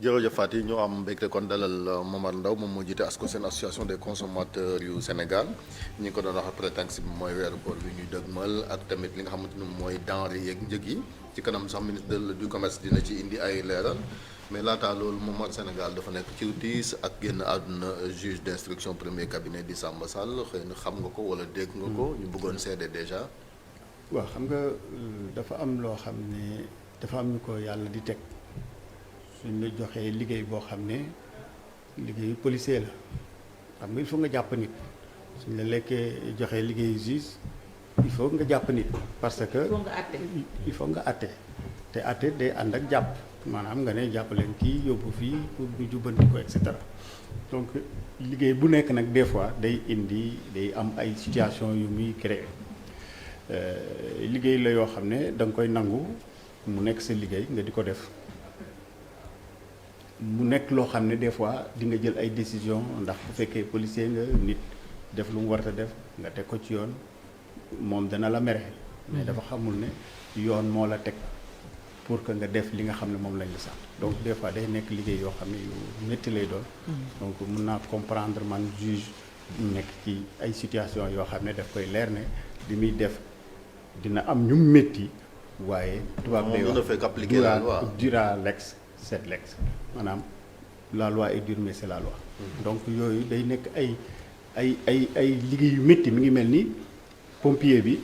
jërëjëf Fatick ñoo am mbégte kon dalal Momar Ndao moom moo jiite ASCOSEN association des consommateurs yu Sénégal ñi ngi ko doon wax prétexte bi mooy weeru koor bi ñuy dëgmal ak tamit li nga xamante ni mooy denrée yeeg njëg yi ci kanam sax ministre du commerce dina ci indi ay leeral mais laataa loolu Momar Sénégal dafa nekk ci tiis ak génn àdduna juge d'instruction premier cabinet di Samba Sall xëy na xam nga ko wala dégg nga ko ñu bëggoon seede déjà. waaw xam nga dafa am loo xam ne dafa am ñu ko yàlla di teg. suñ la joxee liggéey boo xam ne liggéeyu policier la xam nga il faut nga jàpp nit suñ la lekkee joxee liggéeyu juge il faut nga jàpp nit parce que il faut nga àtte te àtte day ànd ak jàpp maanaam nga ne jàpp leen kii yóbbu fii pour ñu jubbanti ko et cetera donc liggéey bu nekk nag des fois day am ay situation yu muy créer liggéey la yoo xam ne da nga koy nangu mu nekk sa liggéey nga di ko def mu nekk loo xam ne des fois di nga jël ay décision ndax bu fekkee policier nga nit def lu mu war a def nga teg ko ci yoon moom dana la mere mais dafa xamul ne yoon moo la teg pour que nga def li nga xam ne moom lañ la sax donc des fois day nekk liggéey yoo xam ne yu métti lay doon donc mun naa comprendre man juge nekk ci ay situation yoo xam ne daf koy leer ne li muy def dina am ñu métti waaye tubaab day wax dura lex sed lex maanaam la loi est dure mais c'est la loi donc yooyu day nekk ay liggéey yu métti mi ngi mel ni pompier bi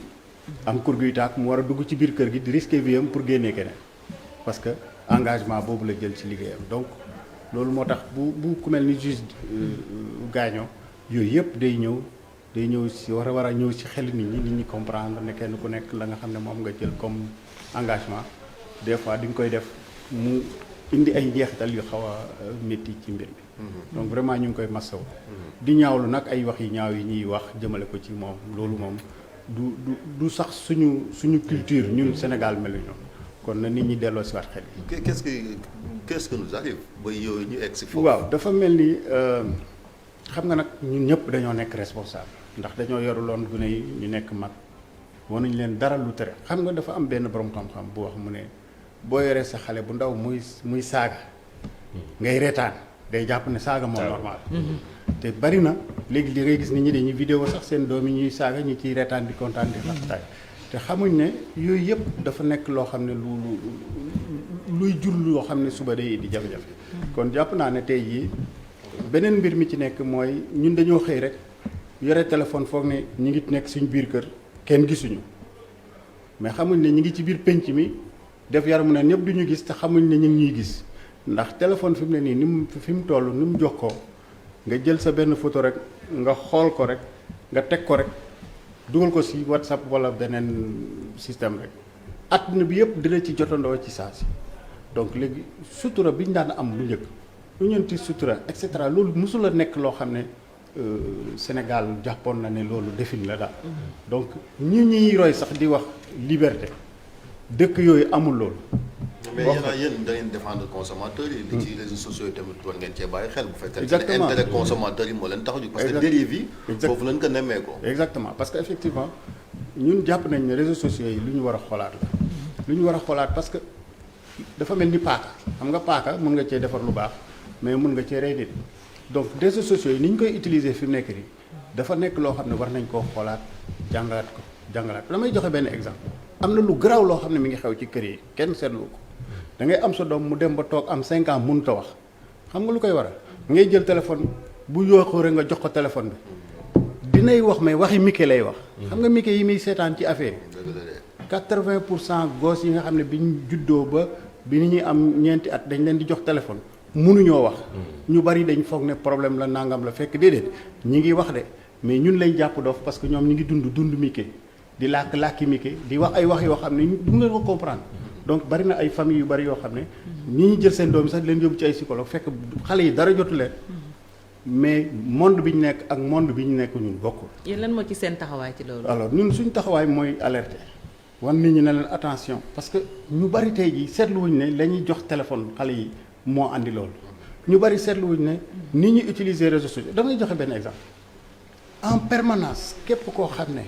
am kur guy taak mu war a dugg ci biir kër gi di risquer vie am pour génnee keneen parce que engagement boobu la jël ci liggéeyam donc loolu moo tax bu ku mel ni juge gaañoo yooyu yëpp day ñëw si war a ñëw ci xel nit ñi comprendre ne kenn ku nekk la nga xam ne moom nga jël comme engagement des fois di nga koy def mu indi ay njeexital yu xaw a métti ci mbir mi donc vraiment ñu ngi koy massaw di ñaawlu nag ay wax yi ñaaw yi ñuy wax jëmale ko ci moom loolu moom du sax suñu culture ñun Sénégal melu ñoom kon na nit ñi delloo si waat xel yi qu'est-ce que nous arrive ba yooyu ñu egg si foofu waaw dafa mel ni xam nga nag ñun ñëpp dañoo nekk responsable ndax dañoo yoruloon gune yi ñu nekk mag wanuñ leen dara lu tere xam nga dafa am benn borom xam-xam bu wax mu ne boo yoree sa xale bu ndaw muy saaga ngay reetaan day jàpp ne saaga moo normal te bari na léegi li ngay gis nit ñi dañuy vidéo sax seen doom yi ñuy saaga ñi ciy reetaan di kontaan di rafetaay te xamuñ ne yooyu yëpp dafa nekk loo xam ne luy jur loo xam ne suba day indi jafe-jafe kon jàpp naa ne tey jii beneen mbir mi ci nekk mooy ñun dañoo xëy rek yore téléphone foog ne ñi ngi nekk suñ biir kër kenn gisuñu mais xamuñ ne ñi ngi ci biir penc mi def yaramu ne ñëpp duñu gis te xamuñ ne ñu ngi ñuy gis ndax téléphone fi mu ne nii ni mu fi mu toll ni mu jox ko nga jël sa benn photo rek nga xool ko rek nga teg ko rek dugal ko ci WhatsApp walla beneen système rek àdduna bi yëpp dina ci jotandoo ci saa si donc léegi sutura bi ñu daan am lu njëkk lu ñeenti sutura et cetera loolu mosul a nekk loo xam ne Sénégal jàppoon na ne loolu defin la daal donc ñuy roy sax di wax liberté dëkk yooyu amul loolu. mais yéen da ngeen défendre consommateurs yi. li ci réseaux sociaux yi tamit war ngeen cee bàyyi xel. bu fekkee exactement ne intérêt consommateurs yi moo leen tax a jóg. parce que dérive yi. foofu lañ ko nemmee ko. exactement parce que effectivement ñun jàpp nañ ne réseaux sociaux yi lu ñu war a xoolaat la. lu ñu war a xoolaat parce que dafa mel ni paaka xam nga paaka mun nga cee defar lu baax mais mun nga cee rey nit donc réseaux sociaux yi ni ñu koy utiliser fi mu nekk nii dafa nekk loo xam ne war nañ koo xoolaat jàngalaat damay joxe benn exemple. am na lu garaaw loo xam ne mi ngi xew ci kër yi kenn seetlu ko da ngay am sa doom mu dem ba toog am 5 ans mënut a wax xam nga lu koy waral ngay jël téléphone bu yooxoo rek nga jox ko téléphone bi dinay wax mais waxi Mickey lay wax. xam nga Mickey yi muy seetaan ci affaire yi. 80% gosses yi nga xam ne bi ñu juddoo ba bi ñuy am ñeenti at dañ leen di jox téléphone mënuñoo wax. ñu bari dañ foog ne problème la nangam la fekk déedéet ñi ngi wax de mais ñun lañ jàpp dof parce que ñoom ñi ngi dund Mickey. di làkki Mickey di wax ay wax yoo xam ne du ngeen ko comprendre donc bari na ay famille yu bari yoo xam ne ñi ñu jël seen doom sax leen yóbbu ci ay psychologue fekk xale yi dara jotu leen mais monde bi ñu nekk ak monde bi ñu nekk ñun bokkul. yéen lan moo ci seen taxawaay ci loolu. alors ñun suñu taxawaay mooy alerter wan nit ñi ne leen attention parce que ñu bari tey jii seetluwuñ ne la ñuy jox téléphone xale yi moo andi loolu ñu bari seetluwuñ ne ni ñuy utiliser réseaux sociaux damay joxe benn exemple en permanence képp koo xam ne.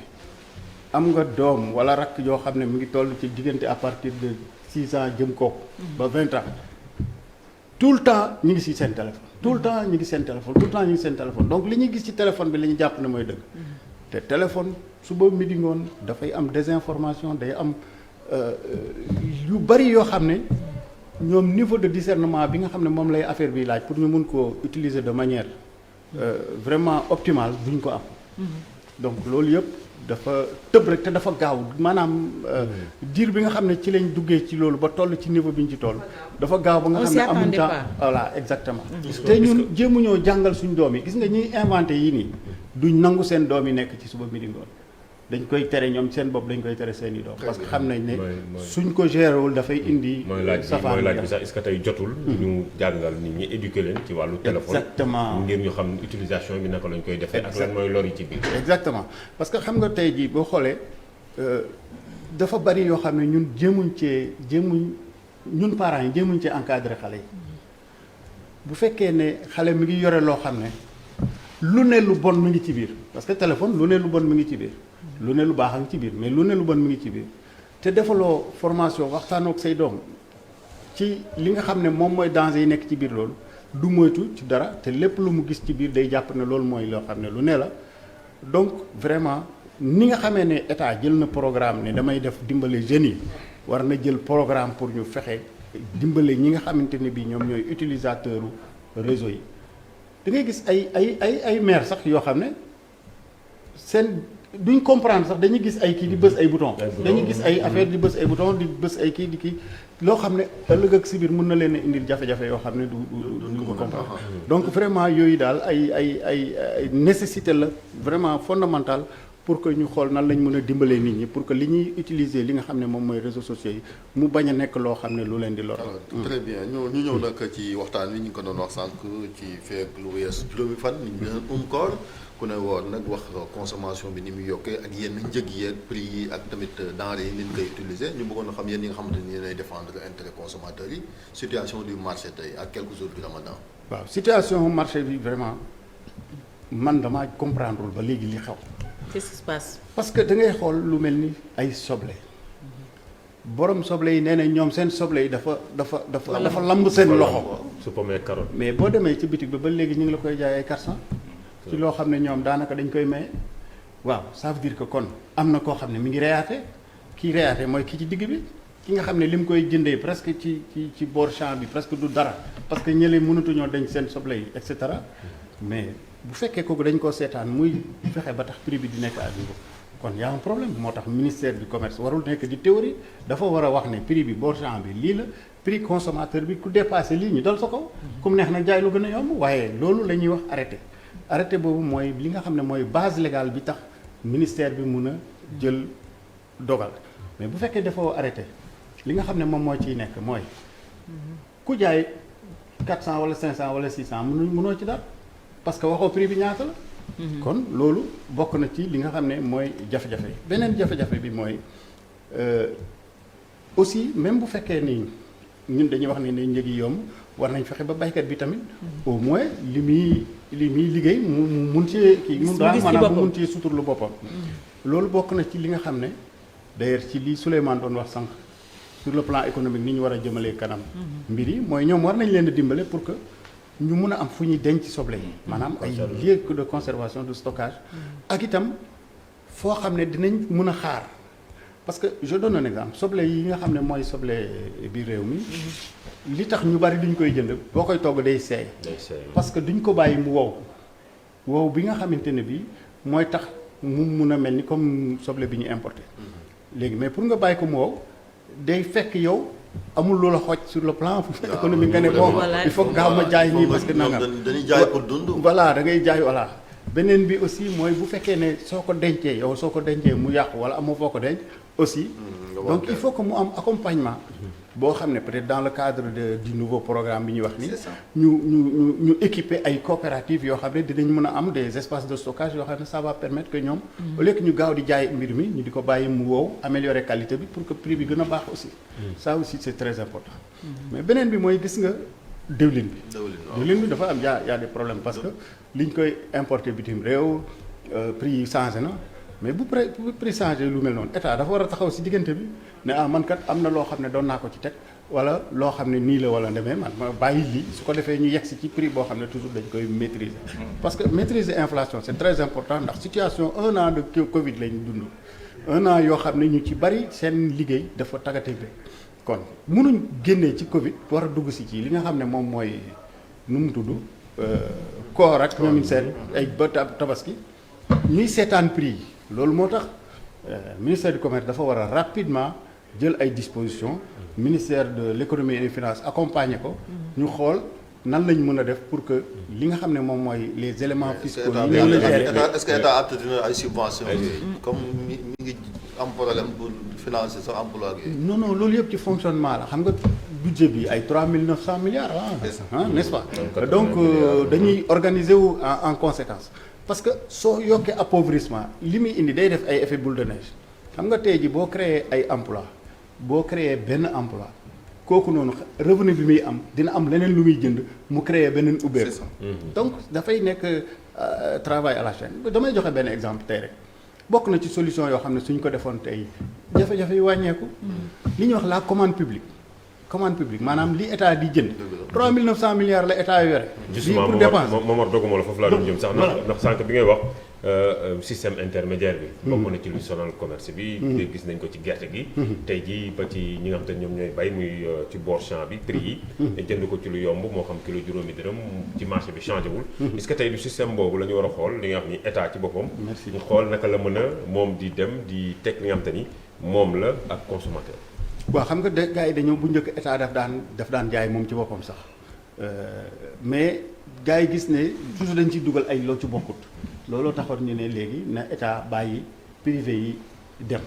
am nga doom wala rakk yoo xam ne mu ngi toll ci diggante à partir de 6 ans jëm kooku ba 20 ans tout le temps ñu ngi ci seen téléphone tout le temps ñu ngi seen téléphone tout le temps ñu ngi seen téléphone donc li ñuy gis ci téléphone bi la ñu jàpp ne mooy dëgg te téléphone suba midi ngoon dafay am désinformation day am yu bari yoo xam ne ñoom niveau de discernement bi nga xam ne moom lay affaire bi laaj pour ñu mun koo utiliser de manière vraiment optimale duñ ko am donc loolu yëpp dafa tëb rek te dafa gaaw maanaam diir bi nga xam ne ci lañ duggee ci loolu ba toll ci niveau bi ñu ci toll dafa gaaw ba nga xam ne amuñ temps voilà exactement te ñun jéemuñoo jàngal suñ doom yi gis nga ñuy inventé yii nii duñ nangu seen doom yi nekk ci suba midi ngoon dañ koy tere ñoom seen bopp dañ koy tere seen i doom parce que xam nañ ne suñ ko gérewul dafay indi mooy laaj bi sax est-ce que tey jotul ñu jàngal nit ñi éduquer leen ci wàllu téléphone exactement ngir ñu xam utilisation bi naka lañ koy defee ak lan mooy lor yi ci biir exactement parce que xam nga tey jii boo xoolee dafa bari yoo xam ne ñun ñun parents yi jéemuñ cee encadrer xale yi bu fekkee ne xale mi ngi yore loo xam ne lu ne lu bon mi ngi ci biir parce que téléphone lu ne lu bon mi ngi ci biir lu ne lu baax a ngi ci biir mais lu ne lu bon mi ngi ci biir te defaloo formation waxtaanoo ak say doom ci li nga xam ne moom mooy danger yi nekk ci biir loolu du moytu ci dara te lépp lu mu gis ci biir day jàpp ne loolu mooy loo xam ne lu ne la donc vraiment ni nga xamee ne état jël na programme ne damay def dimbale jeunes yi war na jël programme pour ñu fexe dimbale ñi nga xamante ne bii ñoom ñooy utilisateur réseau yi da ngay gis ay maire sax yoo xam ne seen duñ comprendre sax dañuy gis ay kii di bës ay bouton dañuy gis ay affaire di bës ay bouton di bës ay kii di kii loo xam ne ëllëg ak si biir mën na leen a indil jafe-jafe yoo xam ne du ko comprendre donc vraiment yooyu daal ay nécessité la vraiment fondamentale pour que ñu xool nan lañ mën a dimbalee nit ñi pour que li ñuy utiliser li nga xam ne moom mooy réseaux sociaux yi mu bañ a nekk loo xam ne lu leen di lor. très bien ñu ñëw nag ci waxtaan wi ñu ngi ko doon wax sànq ci feek lu wees juróomi fan ñu ngi koor ku ne woon nag wax consommation bi ni muy yokkee ak yenn njëg yi ak prix yi ak tamit denrées yi ni ñu koy utiliser ñu bëggoon a xam yéen ñi nga xamante ni yéenay défendre intérêt consommateurs yi situation du marché tey ak quelques jours du Ramadan. waaw situation marché bi vraiment man damaa comprendre ba léegi li xew. qu'est-ce qui se passe. parce que da ngay xool lu mel ni ay soble borom soble yi nee na ñoom seen soble yi dafa lamb seen loxo. su pommee carotte. mais boo demee ci bitig bi ba léegi ñu ngi la koy jaay ay 400. ci loo xam ne ñoom daanaka dañ koy maye. waaw ça veut dire que kon am na koo xam ne mi ngi reyaate kii reyaate mooy kii ci digg bi ki nga xam ne li mu koy jëndee presque ci bord champ bi presque du dara parce que ñële mënatuñoo denc seen soble yi et cetera mais. bu fekkee kooku dañ koo seetaan muy fexe ba tax prix bi di nekk à niveau kon y a un problème moo tax ministère du commerce warul nekk di théorie dafa war a wax ne prix bi bord champ bi lii la prix consommateur bi ku dépassé lii ñu dal sa kaw comme neex na jaay lu gën a yomb waaye loolu la ñuy wax arrêté boobu mooy li nga xam ne mooy base légale bi tax ministère bi mun a jël dogal mais bu fekkee dafa arrêté li nga xam ne moom moo ciy nekk mooy ku jaay 400 wala 500 wala 600 mënoo ci dara parce que waxoo prix bi ñaata la. kon loolu bokk na ci li nga xam ne mooy jafe-jafe beneen jafe-jafe bi mooy aussi même bu fekkee ni ñun dañuy wax ne ne njëg yi yomb war nañ fexe ba baykat bi tamit au moins li muy liggéey mu mun cee kii mun daa maanaam mu mun cee suturlu boppam loolu bokk na ci li nga xam ne d'ailleurs ci li Souleymane doon wax sànq sur le plan économique ni ñu war a jëmalee kanam mbir yi mooy ñoom war nañ leen a dimbale pour que ñu mun a am fu ñuy denc soble yi maanaam ay lieu de conservation de stockage ak itam foo xam ne dinañ mun a xaar parce que je donne un exemple soble yi nga xam ne mooy soble bi réew mi li tax ñu bari duñ koy jënd boo koy togg day seey parce que duñ ko bàyyi mu wow bi nga xamante ne bi mooy tax mu mun a mel ni comme soble bi ñu importé léegi mais pour nga bàyyi ko mu wow day fekk yow amul loola xooj sur le plan économique nga ne bon il faut gaaw ma jaay nii parce que nangam dañuy jaay pour dund voilà da ngay jaay voilà beneen bi aussi mooy bu fekkee ne soo ko dencee mu yàqu wala amoo foo ko denc aussi donc il faut que mu am accompagnement boo xam ne peut-être dans le cadre du nouveau programme bi ñuy wax ni ñu équiper ay coopératives yoo xam ne dinañ mën a am des espaces de stockage yoo xam ne ça va permettre que ñoom au lieu que ñu gaaw di jaay mbir mi ñu di ko bàyyi mu wow améliorer qualité bi pour que prix bi gën a baax aussi ça aussi c'est très important mais beneen bi mooy gis nga diwlin bi dafa am y a des problèmes parce que liñ koy importer bitim réew prix yi changé na mais bu prix changé lu mel noonu état dafa war a taxaw si diggante bi ne man kat am na loo xam ne doon naa ko ci teg wala loo xam ne nii la wala demee man ma bàyyi lii su ko defee ñu yegsi ci prix boo xam ne toujours dañ koy maîtriser. parce que maîtriser inflation c'est très important ndax situation 1 an de Covid lañ dund 1 an yoo xam ne ñu ci bari seen liggéey dafa taggatémbe kon mënuñ génnee ci Covid war a dugg si ci li nga xam ne moom mooy nu mu tudd koor ak ñoom seen ay ba tabaski ñuy seetaan prix yi loolu moo tax ministère du commerce dafa war a rapidement jël ay dispositions ministère de l'économie et des finances accompagner ko ñu xool nan lañ mën a def pour que li nga xam ne moom mooy les éléments fiscaux yi ñu la gérer est-ce que état apte dina ay subventions comme mi ngi am problème pour financer sa emploi ak yooyu. non loolu yëpp ci fonctionnement la xam nga budget bi ay 3900 milliards n'est-ce pas donc dañuy organiser wu en conséquence parce que soo yokkee appauvrissement li muy indi day def ay effet boule de neige xam nga tey ji boo créer ay emploi boo créer benn emploi kooku noonu revenu bi muy am dina am leneen lu muy jënd mu créer beneen ubbeeku donc dafay nekk travail à la chaîne damay joxe benn exemple tey rek bokk na ci solution yoo xam ne suñ ko defoon tey jafe-jafe yi wàññeeku li ñuy wax la commande publique maanaam li état di jënd 3900 milliards la état yore justement pour dépense Momar doguma la foofu laa doon jëm sax ndax sànq bi ngay wax système intermédiaire bi bokk na ci lu sonal commerce bi te gis nañ ko ci gerte gi tey jii ba ci ñi nga xam te ñoom ñooy bay muy ci bord champ bi prix yi jënd ko ci lu yomb moo xam kilo juróomi dërëm ci marché bi changé wul est-ce que tey du système boobu la ñu war a xool li nga xam ni état ci boppam ñu xool naka la mën a moom di dem di teg li nga xam te ni moom la ak consommateur waaw xam nga de gars yi dañoo bu njëkk état daf daan jaay moom ci boppam sax mais gars yi gis ne toujours dañ ciy dugal ay loo ci bokkut looloo taxoon ñu ne léegi na état bàyyi privé yi dem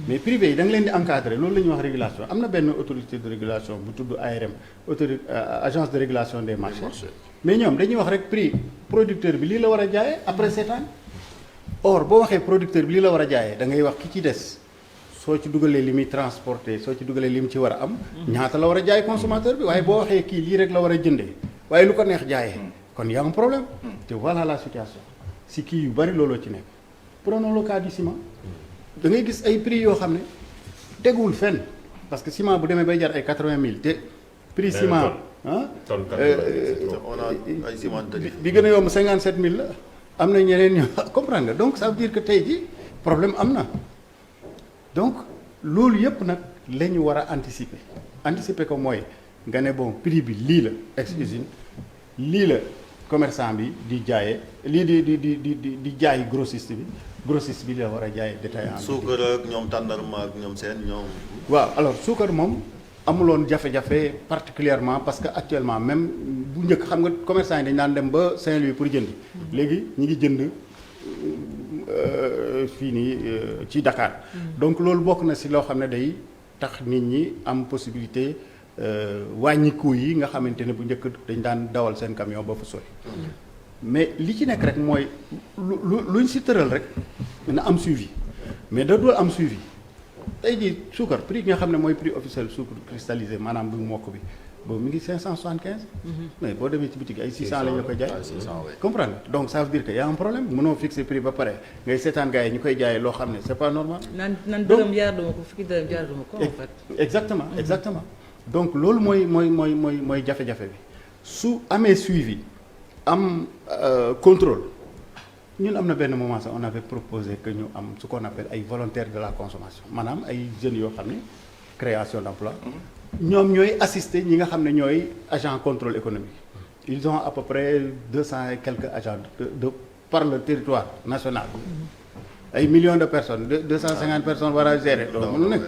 mais privé yi da nga leen di encadrer loolu la ñuy wax régulation am na benn autorité de régulation bu tudd ARM autorité agence de régulation des marchés mais ñoom dañuy wax rek prix producteur bi lii la war a jaayee après seetaan or boo waxee producteur bi lii la war a jaayee da ngay wax ki ci des soo ci dugalee li muy transporter soo ci dugalee li mu ci war a am ñaata la war a jaay consommateur bi waaye boo waxee kii lii rek la war a jëndee waaye lu ko neex jaayee kon y a un problème te voilà la situation si kii yu bari looloo ci nekk prenons le cas du ciment da ngay gis ay prix yoo xam ne teguwul fenn parce que ciment bu demee bay jar ay 80 000 te prix ciment tonne on a ay ciment bi gën a yomb 57 000 la am na ñeneen ñoo comprendre nga donc ça veut dire que tey ji problème am na donc loolu yëpp nag la ñu war a anticiper ko mooy nga ne bon prix bi lii la ex usine lii la commerçant bi di jaayee lii di jaay grossiste bi la war a jaayee détaillant bi. suukar ak ñoom tàndarma ak ñoom seen ñoom. waaw alors suukar moom amuloon jafe-jafe particulièrement parce que actuellement même bu njëkk xam nga commerçant yi dañ daan dem ba Saint-Louis pour jënd. léegi ñi ngi jënd fii nii ci Dakar. donc loolu bokk na si loo xam ne day tax nit ñi am possibilité. wàññi coût yi nga xamante ne bu njëkk dañ daan dawal seen camion ba fa sori mais li ci nekk rek mooy luñ si tëral rek na am suivi mais da dul am suivi tey jii suukar prix bi nga xam ne mooy prix officiel sucre cristallisé maanaam bu mokk bi boobu mi ngi 575. mais boo demee ci boutique ay 600 lañ la koy jaay. 600 oui. comprendre donc ça veut dire que y a un problème mënoo fixer prix ba pare ngay seetaan gars yi ñu koy jaayee loo xam ne c'est pas normal. nan dërëm jaaruma ko fukki dërëm jaaruma ko en fait. exactement donc loolu mooy jafe-jafe bi su amee suivi am contrôle ñun am na benn moment sax on avait proposé que ñu am ce qu'on appelle ay volontaires de la consommation maanaam ay jeunes yoo xam ne création d'emploi ñoom ñooy assister ñi nga xam ne ñooy agent contrôle économique ils ont à peu près 200 et quelques agents de par le territoire national ay millions de personnes 250 personnes war a gérer loolu mënu nekk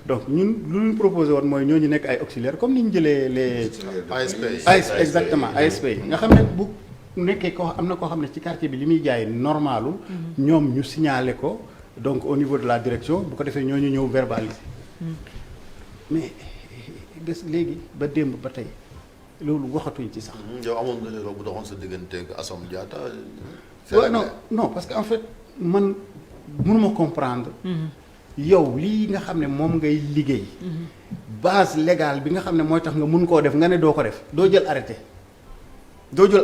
donc ñun lu ñu proposé woon mooy ñooñu nekk ay auxiliaires comme ni ñu jëlee les ASP exactement ASP yi nga xam ne bu nekkee ko am na koo xam ne ci quartier bi li muy jaay normalul ñoom ñu signaler ko donc au niveau de la direction bu ko defee ñooñu ñëw verbaliser mais bés léegi ba démb ba tey loolu waxatuñ ci sax. yow amoon nga ne bu doxoon sa diggante ak Assome Diatta. waaw non parce que en fait man mënuma comprendre. yow lii nga xam ne moom ngay liggéey. base légale bi nga xam ne mooy tax nga mun koo def nga ne doo ko def doo jël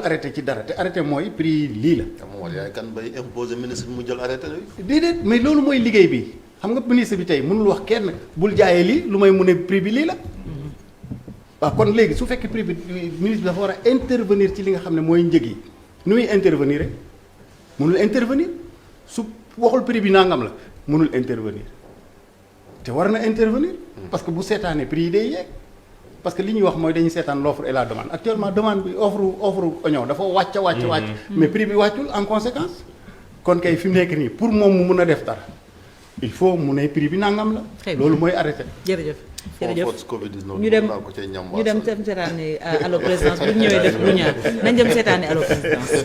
arrêté ci dara te arrêté mooy prix lii la. moom yaay kan bay imposer ministre mu jël arrêté bi. déedéet mais loolu mooy liggéey bi xam nga ministre bi tey mënul wax kenn bul jaayee lii lu may mu ne prix bi lii la. waaw kon léegi su fekkee prix bi ministre bi dafa war a intervenir ci li nga xam ne mooy njëg yi nu muy intervenir rek mënul intervenir su waxul prix bi nangam la mënul intervenir te war na intervenir. parce que bu seetaanee prix yi day yéeg. parce que li ñuy wax mooy dañuy seetaan l'offre et la demande actuellement demande bi offre oignon dafa wàcc. mais prix bi wàccul en conséquence. kon kay fi mu nekk nii pour moom mu mun a def dara il faut mu ne prix bi nangam la. loolu mooy arrêté. jërëjëf. ñu dem seetaani allo présidence bu ñëwee def lu ñaar nañ dem seetaani allo présidence.